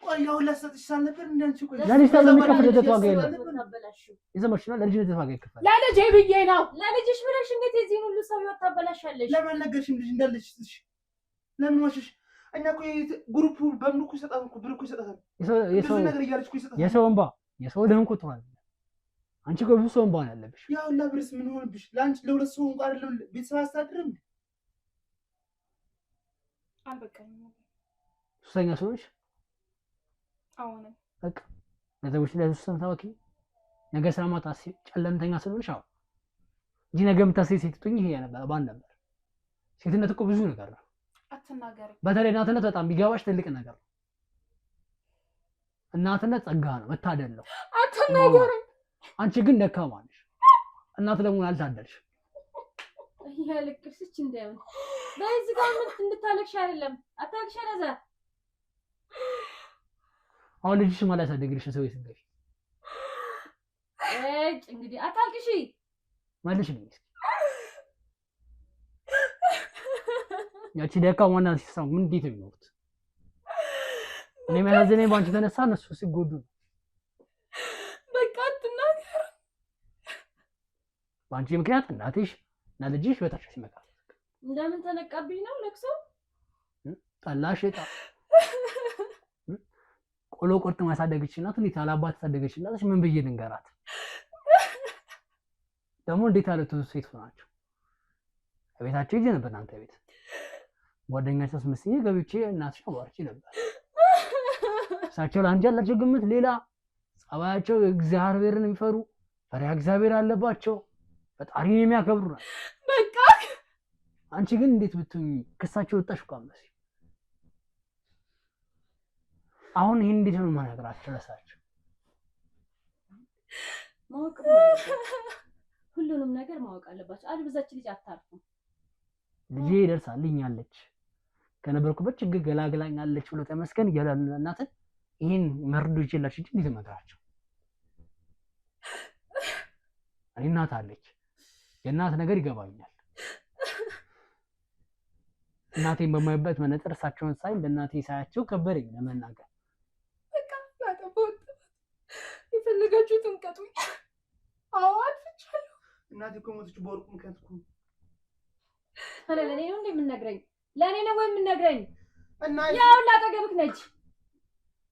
ቆይ ያው ለሰጥሽ ሳልነበር እንዳንቺ ቆይ ለልጅ ተብሎ የሚከፈልለት ዋጋ የለም። የዘመድሽ ነው ለልጅነት ዋጋ ይከፈላል። ለልጄ ብዬ ነው። ለልጅሽ ብለሽ እንዴት የዚህን ሁሉ ሰው ህይወት ታበላሻለሽ? ለምን ነገርሽም ልጅ እንዳለሽ እሺ? ለምን ዋሽሽ? እኛ እኮ ግሩፕ በምን እኮ ይሰጣል እኮ ብር እኮ ይሰጣል። የሰው ነገር እያለች እኮ ይሰጣል። የሰው እንባ የሰው ደም እኮ ትሆናለህ። አንቺ እኮ ብዙ ሰው እንባን ያለብሽ። ያው እና ብርስ ምን ሆነብሽ? ለአንቺ ለሁለት ሰው እንኳን አይደለም ቤተሰብ አስተዳድርም። አልበቃኝም። ሱሰኛ ሰዎች አሁን በቃ ነገሮች ላይ ሱሰኛ ታወቂ ነገ ስለማታ ጨለምተኛ ስለሆንሽ አዎ እንጂ ነገ የምታስይ ሴት ትሆኚ ይሄ ነበር ባን ነበር። ሴትነት እኮ ብዙ ነገር ነው። አትናገሪ። በተለይ እናትነት በጣም ቢገባሽ ትልቅ ነገር ነው። እናትነት ጸጋ ነው፣ መታደል ነው። አትናገሪ። አንቺ ግን ደካማ ነሽ። እናት ለመሆን አልታደልሽ። ያለቅስች እንደው በዚህ ጋር እንድታለቅሽ አይደለም አታልቅሽ ለዛ አሁን ልጅሽ ማለት ያሳደግልሽ ሰው ይስገሽ እንግዲህ አታልቅሽ መልሽልኝ እስኪ። ያቺ ደካማ እናት ሲሰሙ ምን እንዴት ነው የሚኖሩት? እኔ የሚያሳዝነኝ ባንቺ ተነሳ እነሱ ሲጎዱ ነው። በቃ አትናገር። ባንቺ ምክንያት እናትሽ እና ልጅሽ በታች ሲመጣ እንደምን ተነቃብኝ ነው ለቅሶ ጠላሽ እጣ ቆሎ ቆርጥ ማሳደግሽ እናት እንዴት አላባት ታደገች እናትሽ ምን ብዬ ልንገራት? ደግሞ እንዴት ያለ ሴት ሆናችሁ ቤታችሁ ይዤ ነበር እናንተ ቤት ጓደኛሽ መስዬ ገብቼ እናትሽ አዋርቼ ነበር። እሳቸው ለአንቺ ያላቸው ግምት ሌላ፣ ጸባያቸው እግዚአብሔርን የሚፈሩ ፈሪሃ እግዚአብሔር አለባቸው፣ ፈጣሪን የሚያከብሩ ናቸው። በቃ አንቺ ግን እንዴት ብትሆኚ ክሳቸው ወጣሽ እኮ አመሲ። አሁን ይሄን እንዴት ነው ማናገራቸው? ለሳቸው ማወቅ ሁሉንም ነገር ማወቅ አለባቸው። አልብዛች ልጅ አታርፉም። ልጄ ደርሳልኛለች ከነበርኩበት ችግር ገላግላኛለች ብሎ ተመስገን እያሉ እናትን ይሄን መርዶ ይችላልሽ እንዴ ተመክራቸው። እኔ እናት አለች፣ የእናት ነገር ይገባኛል። እናቴን በማይበት መነጽር እሳቸውን ሳይ ለእናቴ ሳያቸው ከበረኝ ለመናገር። በቃ ላጠፋሁት የፈለጋችሁትን ቀጡኝ። አዎ አጥፍቻለሁ። እናቴ እኮ ሞተች በወርቁ ምክንያት እኮ። ለኔ ነው እንዴ የምንነግረኝ? ለኔ ነው ወይ የምንነግረኝ? እና ያው ላጠገብክ ነች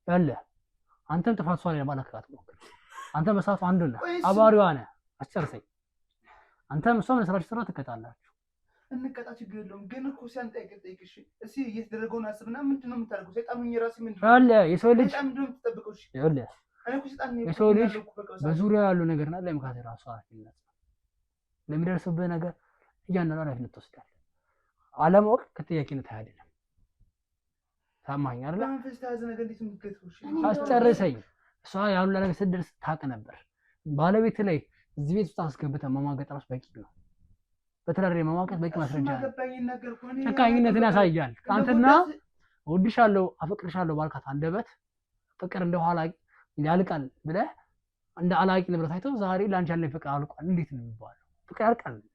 አለ። አንተም ጥፋት ሷል ለማለካት ሞክር። አንተ በሰዓቱ አንዱ ነህ፣ አባሪዋ ነህ። አስጨርሰኝ። አንተም እሷም ለስራችሁ ስራ ትቀጣላችሁ። እንቀጣ ችግር የለውም ግን እኮ ሲያንተ ጠይቅሽ እስኪ እየተደረገውን አስብና ምንድን ነው የምታደርገው? ሰይጣን ሆኜ ራሴ ምንድን ነው አለ የሰው ልጅ ሰይጣን ምንድን ነው የምትጠብቀው? እሺ አለ እኔ እኮ ሰይጣን ነኝ። የሰው ልጅ በዙሪያው ያሉ ነገርና ለምካት ራሱ ኃላፊነት ለሚደርስብህ ነገር እያንዳንዱ ኃላፊነት ትወስዳለህ። አለማወቅ ከተጠያቂነት አይደለም። ታማኝ አይደል? በመንፈስ ተያዘ ነገር እንዴት ነው የምትገትሩሽ? አስጨርሰኝ። እሷ ያሉ ነገር ስትደርስ ታውቅ ነበር። ባለቤት ላይ እዚህ ቤት ውስጥ አስገብተህ መማገጥ ራሱ በቂ ነው። በተራሬ መማገጥ በቂ ማስረጃ ነው። ጨካኝነትን ያሳያል። አንተና እወድሻለሁ አፈቅርሻለሁ ባልካት አንደበት ፍቅር እንደ ኋላ ያልቃል ብለህ እንደ አላቂ ንብረት አይተው ዛሬ ላንቺ ያለኝ ፍቅር አልቋል እንዴት ነው የሚባለው? ፍቅር ያልቃል እንዴ?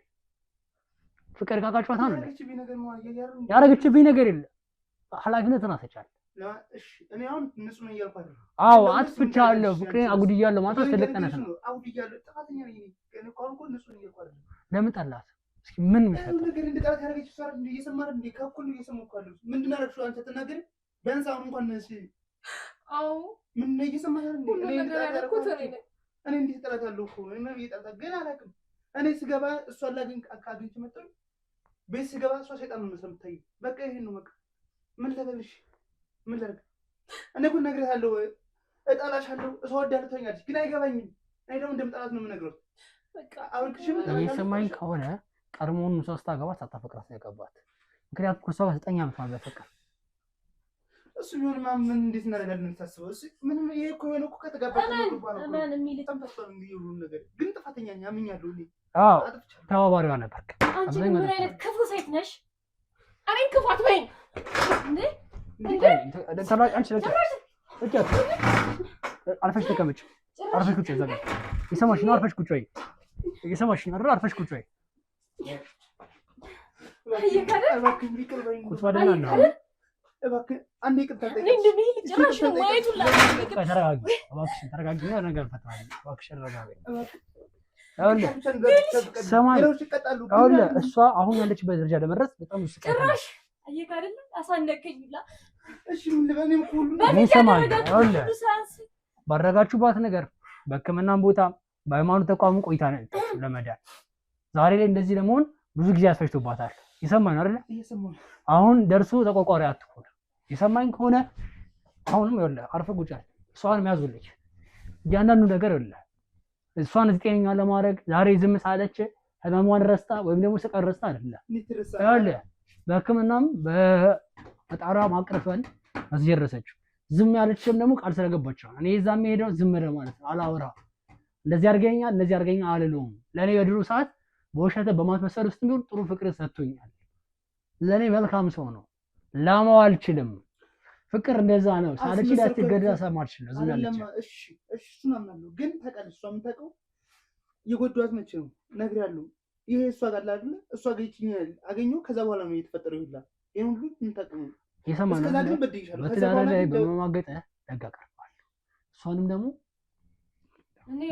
ፍቅር ካካችኋታ ነው እንዴ? ያረገችብኝ ነገር የለም። ኃላፊነትን አሰጫለሁ። እሺ እኔ አሁን ንጹህ ነኝ እያልኩ አይደል? አዎ አጥፍቻለሁ፣ ፍቅሬን አጉድያለሁ ማለት ትልቅነት ነው። አጉድያለሁ፣ ጥፋተኛ ነኝ እኔ እኮ ንጹህ ነኝ እያልኩ አይደል? ለምን ጠላት? እስኪ ምን ይፈጠር ነገር እንደጣላት ያረገች ሰራ እንዴ? እየሰማህ እንዴ? ከኩል እየሰማሁ እኮ አይደል? ምንድን አደረግሽው አንተ? ተናገሪ ቢያንስ አሁን እንኳን እሺ። አዎ ምን ነው እየሰማህ እንዴ? እኔ ነገር ያደረኩት እኔ እንዴት እጠላታለሁ እኮ እኔ ምን እየጠላታ ግን አላውቅም። እኔ ስገባ እሷ ላግኝ አካግኝቼ መጣሁ። ቤት ስገባ እሷ ሰይጣን ነው የምትታይ። በቃ ይሄን ነው በቃ። ምን ልበልሽ? ምን ላድርግ? እኔ እኮ እነግርሃለሁ፣ እጠላሻለሁ፣ እወዳለሁ ትለኛለች፣ ግን አይገባኝም። እኔ ደግሞ እንደምጠላት ነው የምነግረው። በቃ አሁን ክሽም እየሰማኝ ከሆነ ቀድሞውን እሷ ስታገባት ሳታፈቅራት ነው ያገባት። ምክንያቱም ከእሷ ጋር 9 ዓመት ማለት በፍቅር እሱ ቢሆንማ ምን እንዴት እናደርጋለን የምታስበው? እሺ ምንም ይሄ እኮ የሆነ እኮ ከተጋባችሁ ነው እኮ ነው ማን የሚል ተንፈስቷል የሚሉ ነገር ግን ጥፋተኛ ነኝ አምኛለሁ እኔ። አዎ ተባባሪዋ ነበርክ። አንቺ ምን አይነት ክፉ ሴት ነሽ? እኔን ክፉ አትበይኝ እንዴ! አርፈሽ ተቀመጭ። አርፈሽ ቁጭ በይ። የሰማሽ ነው። አርፈሽ ቁጭ በይ። የሰማሽ ነው አይደል? አርፈሽ ቁጭ በይ። ቁጭ በይና ነው። እባክህ አንዴ ይቅርታ ጠይቅ። ጭራሽ ነው ማየቱን ተረጋጊ። እባክሽን ተረጋጊና ነገር ፈታለሁ። እባክሽን ተረጋጊ። እሷ አሁን ያለችበት ደረጃ ለመድረስ በጣም ስቃይ ጭራሽ አየህ አይደል? አሳነቀኝ ብላ እሺ ምን ልበል? ባረጋችሁባት ነገር በሕክምናም ቦታ በሃይማኖት ተቋሙ ቆይታ ነው ለመዳን። ዛሬ ላይ እንደዚህ ለመሆን ብዙ ጊዜ አስፈጅቶባታል። ይሰማኝ አይደለ? አሁን ደርሶ ተቆርቋሪ አትሆን። ይሰማኝ ከሆነ አሁንም ይኸውልህ አርፈህ ቁጭ አለ። እሷንም ያዙልኝ እያንዳንዱ ነገር ይኸውልህ እሷን ጤነኛ ለማድረግ ዛሬ ዝም ሳለች ህመሟን ረስታ ወይም ደግሞ ስቀር ረስታ አይደለም። ይኸውልህ በህክምናም በጣሪያ ማቅረፈን እዚህ ደረሰችው። ዝም ያለችም ደግሞ ቃል ስለገባች ነው። እኔ እዛ የምሄደው ዝም ለማለት ነው። አላወራ እንደዚህ አድርገኛል እንደዚህ አድርገኛል አልለውም። ለእኔ በድሮ ሰዓት በውሸት በማስመሰል ውስጥ ቢሆን ጥሩ ፍቅር ሰጥቶኛል። ለእኔ መልካም ሰው ነው። ላማው አልችልም። ፍቅር እንደዛ ነው። ሳለች ዳትገዳ ሰማች ነው ዝም ያለች። እሺ እሱን አምናለሁ። ግን ታውቃለች፣ እሷ የምታውቀው የጎዳዋት መቼ ነው እነግርሃለሁ። ይሄ እሷ ጋር አይደለ? እሷ ጋር ይችኛል አገኘው። ከዛ በኋላ ነው የተፈጠረው ይላል። ይሄን ሁሉ እንታቀሙ የሰማነው በትዳር ላይ በመማገጥ ደጋ ቀርባል። እሷንም ደግሞ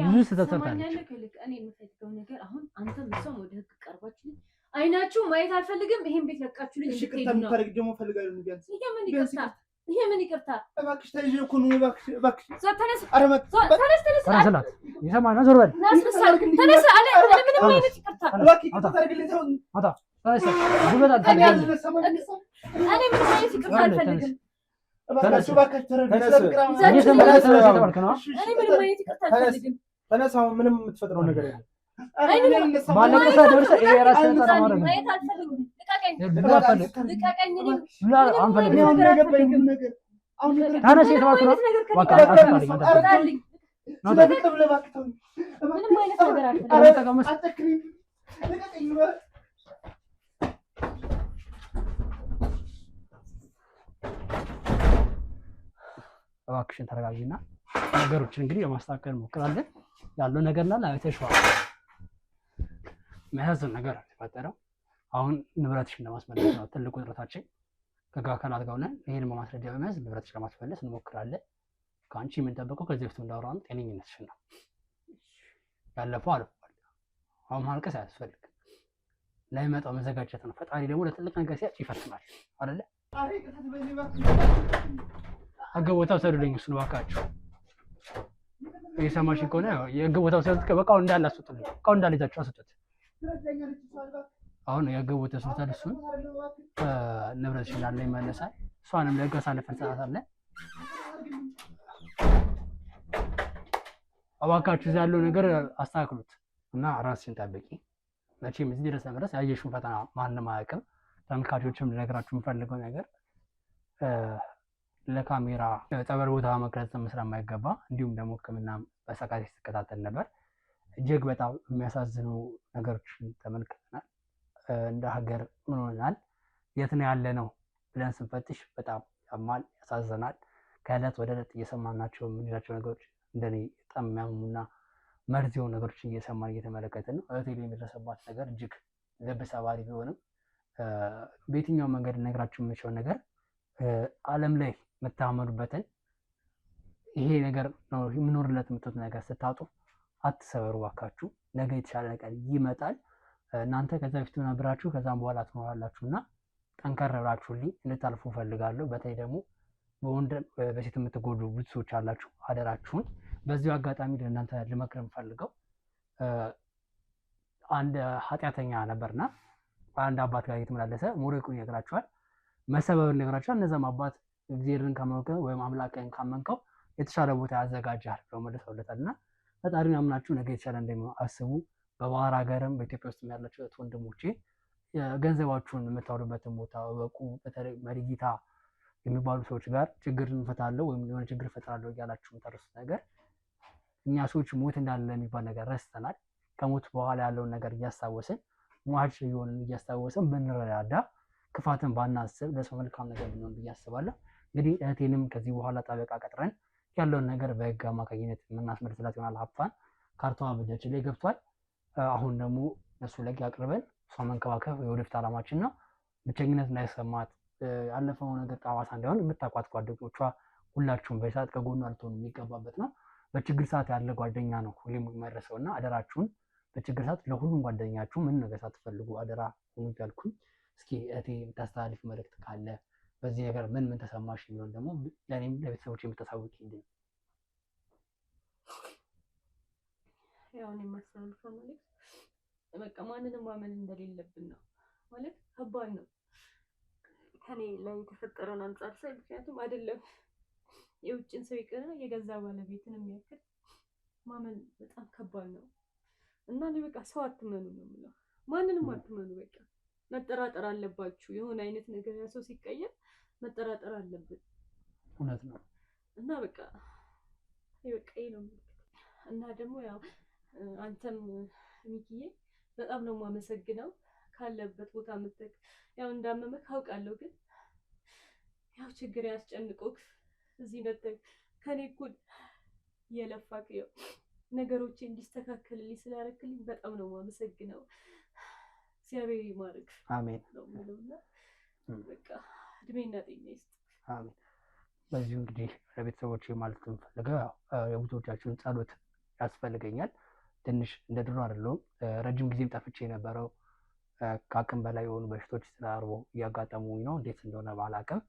ብዙ ስተሰርታለች። እኔ የምፈልገው ነገር አሁን አንተም እሷም ወደ ህግ ቀርባችሁ አይናችሁ ማየት አልፈልግም። ይሄን ቤት ለቃችሁ ልጅ ይቅርታ የምታደርግ ደግሞ ፈልጋለሁ ነው ቢያንስ ይሄ ምን ይቅርታ እባክሽ ተይዤ እኮ ነው። እባክሽ ተነስ ተነስ የሰማነው ዞር በል ተነስ አለ ምንም አይነት ይቅርታ እባክሽ ታደርግልኝ ተው አታ ተነስ ጉበታ ታደርግልኝ እኔ ምንም አይነት ይቅርታ አልፈልግም። እባክሽ ተረጋጋ። ተነስ አሁን ምንም የምትፈጥረው ነገር የለም። ባለቀሳ ደርሰህ ይሄ ራስህን ተማረ ነው ማየት አልፈልግም። ልቀቀኝ ተነስ የተባልኩ ነው። በቃ አትጣልኝ ምንም አይነት ነገር አልፈልግም። እባክሽን ተረጋጊና ነገሮችን እንግዲህ ለማስተካከል እንሞክራለን። ያለው ነገር ላይ አይተሽዋል። የሚያሳዝን ነገር የተፈጠረው አሁን ንብረትሽን ለማስመለስ ነው ትልቁ ጥረታችን። ከአካላት ጋር ሆነን ይሄን በማስረጃ በመያዝ ንብረትሽን ለማስመለስ እንሞክራለን። ከአንቺ የምንጠብቀው ከዚህ በፊት እንዳወራነው ጤነኝነትሽን ነው። ያለፈው አልፏል። አሁን ማልቀስ አያስፈልግም። ለሚመጣው መዘጋጀት ነው። ፈጣሪ ደግሞ ለትልቅ ነገር ሲያጭ ይፈትናል አይደለ? ህግ ቦታ ውሰዱልኝ። እሱን እባካችሁ እየሰማሽኝ ከሆነ የህግ ቦታ ውሰዱት። በቃው እንዳለ አስወጡልኝ። በቃው እንዳለ ይዛችሁ አስወጡት። አሁን የህግ ቦታ ውሰዱት። እሱን ንብረትሽ እንዳለ ይመለሳል። እሷንም ለህግ አሳልፈን እንሰጣታለን። እባካችሁ እዚህ ያለው ነገር አስተካክሉት እና ራስሽን ጠብቂ። መቼም እዚህ ድረስ ለመድረስ ያየሽውን ፈተና ማንም አያውቅም። ተመልካቾችም ልነግራችሁ የምፈልገው ነገር ለካሜራ ጠበር ቦታ መቅረጽ ስለማይገባ እንዲሁም ደግሞ ሕክምና በሰቃይ ስትከታተል ነበር። እጅግ በጣም የሚያሳዝኑ ነገሮችን ተመልክተናል። እንደ ሀገር ምን ሆነናል፣ የት ነው ያለ ነው ብለን ስንፈትሽ በጣም ያማል፣ ያሳዝናል። ከዕለት ወደ ዕለት እየሰማናቸው የምንላቸው ነገሮች እንደኔ በጣም የሚያሙና መርዝ የሆኑ ነገሮችን እየሰማን እየተመለከትን ነው። እህቴ ላይ የደረሰባት ነገር እጅግ ልብ ሰባሪ ቢሆንም በየትኛው መንገድ ነግራችሁ የምችለው ነገር ዓለም ላይ የምታመኑበትን ይሄ ነገር ነው የምኖርለት የምትሉት ነገር ስታጡ አትሰበሩ ባካችሁ። ነገ የተሻለ ነገር ይመጣል። እናንተ ከዛ በፊት ነብራችሁ ከዛም በኋላ ትኖራላችሁ እና ጠንከር ብላችሁልኝ እንድታልፉ ፈልጋለሁ። በተለይ ደግሞ በወንድ በሴት የምትጎዱ ብዙ ሰዎች አላችሁ። አደራችሁን በዚሁ አጋጣሚ ለእናንተ ልመክር የምፈልገው አንድ ኃጢአተኛ ነበርና አንድ አባት ጋር እየተመላለሰ ሞሬቁን ይነግራችኋል፣ መሰበብን ይነግራችኋል። እነዛም አባት እግዚአብሔርን ካመንከው ወይም አምላክን ካመንከው የተሻለ ቦታ ያዘጋጃል ብለው መልሰውለታል። እና ፈጣሪን አምናችሁ ነገ የተሻለ እንደሚሆን አስቡ። በባህር ሀገርም በኢትዮጵያ ውስጥ ያላችሁ ወንድሞቼ ገንዘባችሁን የምታውሉበትን ቦታ ወቁ። በተለይ መሪጌታ የሚባሉ ሰዎች ጋር ችግር እንፈታለሁ ወይም የሆነ ችግር እፈጥራለሁ እያላችሁ የምታረሱት ነገር እኛ ሰዎች ሞት እንዳለ የሚባል ነገር ረስተናል። ከሞት በኋላ ያለውን ነገር እያስታወስን ሟች የሆንን እያስታወስን ብንረዳዳ ክፋትን ባናስብ ለሰው መልካም ነገር ቢሆን ብዬ አስባለሁ። እንግዲህ እህቴንም ከዚህ በኋላ ጠበቃ ቀጥረን ያለውን ነገር በህግ አማካኝነት የምናስመልስላት ይሆናል። ሀብቷን ካርታዋ በእጃችን ላይ ገብቷል። አሁን ደግሞ እሱ ለግ አቅርበን እሷ መንከባከብ የወደፊት ዓላማችን ነው። ብቸኝነት እንዳይሰማት ያለፈው ነገር ጠባሳ እንዳይሆን የምታውቋት ጓደኞቿ ሁላችሁም በሰዓት ከጎኗ ልትሆኑ የሚገባበት ነው። በችግር ሰዓት ያለ ጓደኛ ነው ሁሌም የማይረሳው እና አደራችሁን በችግር ሰዓት ለሁሉም ጓደኛችሁ ምን ነገር ሳትፈልጉ አደራ ሁኑ ያልኩኝ። እስኪ እህቴ የምታስተላልፍ መልእክት ካለ በዚህ ነገር ምን ተሰማሽ የሚሆን ደግሞ ለእኔም ለቤተሰቦች የምታሳውቂ እንዴ? ያው እኔ የማስተላልፈው መልዕክት በቃ ማንንም ማመን እንደሌለብን ነው። ማለት ከባድ ነው ከኔ ላይ የተፈጠረውን አንጻር ሳይ፣ ምክንያቱም አይደለም የውጭን ሰው ይቅር የገዛ ባለቤትን የሚያክል ማመን በጣም ከባድ ነው እና እኔ በቃ ሰው አትመኑ ነው የምለው። ማንንም አትመኑ። በቃ መጠራጠር አለባችሁ። የሆነ አይነት ነገር ያ ሰው ሲቀየር መጠራጠር አለብን። እውነት ነው እና በቃ ነው እና ደግሞ ያው አንተም ሚኪዬ በጣም ነው የማመሰግነው ካለበት ቦታ መጥተህ ያው እንዳመመህ አውቃለሁ፣ ግን ያው ችግር ያስጨንቆክ እዚህ መጥተህ ከኔ እኩል የለፋክ ያው ነገሮች እንዲስተካከልልኝ ስላደረክልኝ በጣም ነው የማመሰግነው። እግዚአብሔር ይማርክ። አሜን ነው የምለውና በቃ እድሜና ጤና ይስጥ። አሜን። በዚሁ እንግዲህ ለቤተሰቦች ማለት የምፈልገው የብዙዎቻችሁን ጸሎት ያስፈልገኛል። ትንሽ እንደ ድሮ አይደለሁም። ረጅም ጊዜም ጠፍቼ የነበረው ከአቅም በላይ የሆኑ በሽቶች ስላርቦ እያጋጠሙኝ ነው። እንዴት እንደሆነ ባላቅም፣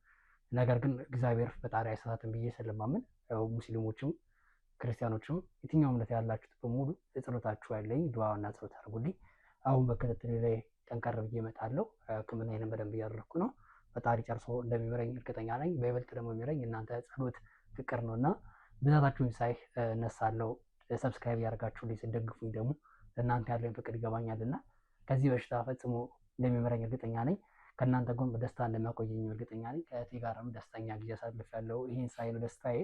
ነገር ግን እግዚአብሔር ፈጣሪ አይሳሳትም ብዬ ስለማምን ሙስሊሞችም ክርስቲያኖችም የትኛውም እምነት ያላችሁት በሙሉ የጸሎታችሁ ያለኝ ዱዓና ጸሎት አድርጉልኝ። አሁን በክትትል ላይ ጠንቀር ብዬ እመጣለሁ። ሕክምናዬንም በደንብ እያደረኩ ነው። ፈጣሪ ጨርሶ እንደሚምረኝ እርግጠኛ ነኝ። በይበልጥ ደግሞ የሚምረኝ እናንተ ጸሎት ፍቅር ነው እና ብዛታችሁን ሳይ እነሳለሁ። ሰብስክራይብ ያደርጋችሁልኝ ስደግፉኝ ደግሞ ለእናንተ ያለኝ ፍቅር ይገባኛልና ከዚህ በሽታ ፈጽሞ እንደሚምረኝ እርግጠኛ ነኝ። ከእናንተ ጎን በደስታ እንደሚያቆየኝ እርግጠኛ ነኝ። ከእህቴ ጋርም ደስተኛ ጊዜ አሳልፌያለሁ። ይህን ሳይ ነው ደስታዬ።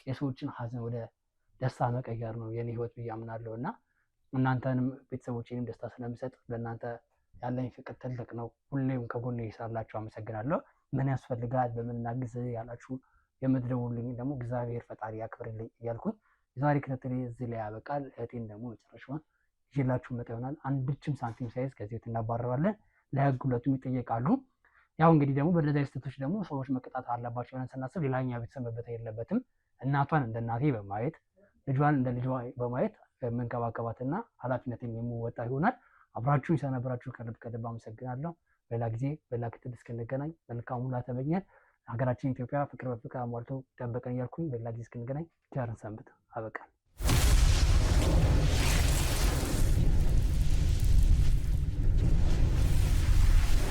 የሰዎችን ሀዘን ወደ ደስታ መቀየር ነው የኔ ህይወት ብዬ አምናለሁ እና እናንተንም ቤተሰቦቼንም ደስታ ስለሚሰጥ ለእናንተ ያለኝ ፍቅር ትልቅ ነው። ሁሌም ከጎኔ ስላላችሁ አመሰግናለሁ። ምን ያስፈልጋል በምን እናግዝ ያላችሁ የምትደውሉልኝ ደግሞ እግዚአብሔር ፈጣሪ ያክብርልኝ እያልኩኝ የዛሬ ክትትል እዚህ ላይ ያበቃል። እህቴን ደግሞ መጨረሻውን ይዤላችሁ መጣ ይሆናል። አንድችም ሳንቲም ሳይዝ ከዚህ ቤት እናባረራለን። ለህግ ሁለቱም ይጠየቃሉ። ያው እንግዲህ ደግሞ በእነዚህ ስህተቶች ደግሞ ሰዎች መቀጣት አለባቸው ብለን ስናስብ ሌላኛው ቤተሰብ መበተን የለበትም። እናቷን እንደ እናቴ በማየት ልጇን እንደ ልጇ በማየት መንከባከባትና ኃላፊነትን የሚወጣ ይሆናል። አብራችሁን ስለነበራችሁ ከልብ ከልብ አመሰግናለሁ። በሌላ ጊዜ በሌላ ክትትል እስክንገናኝ መልካም ሁሉ ተመኘን። ሀገራችን ኢትዮጵያ ፍቅር በፍቅር አሟልቶ ይጠበቀን እያልኩኝ በሌላ ጊዜ እስክንገናኝ ቸርን ሰንብት። አበቃል።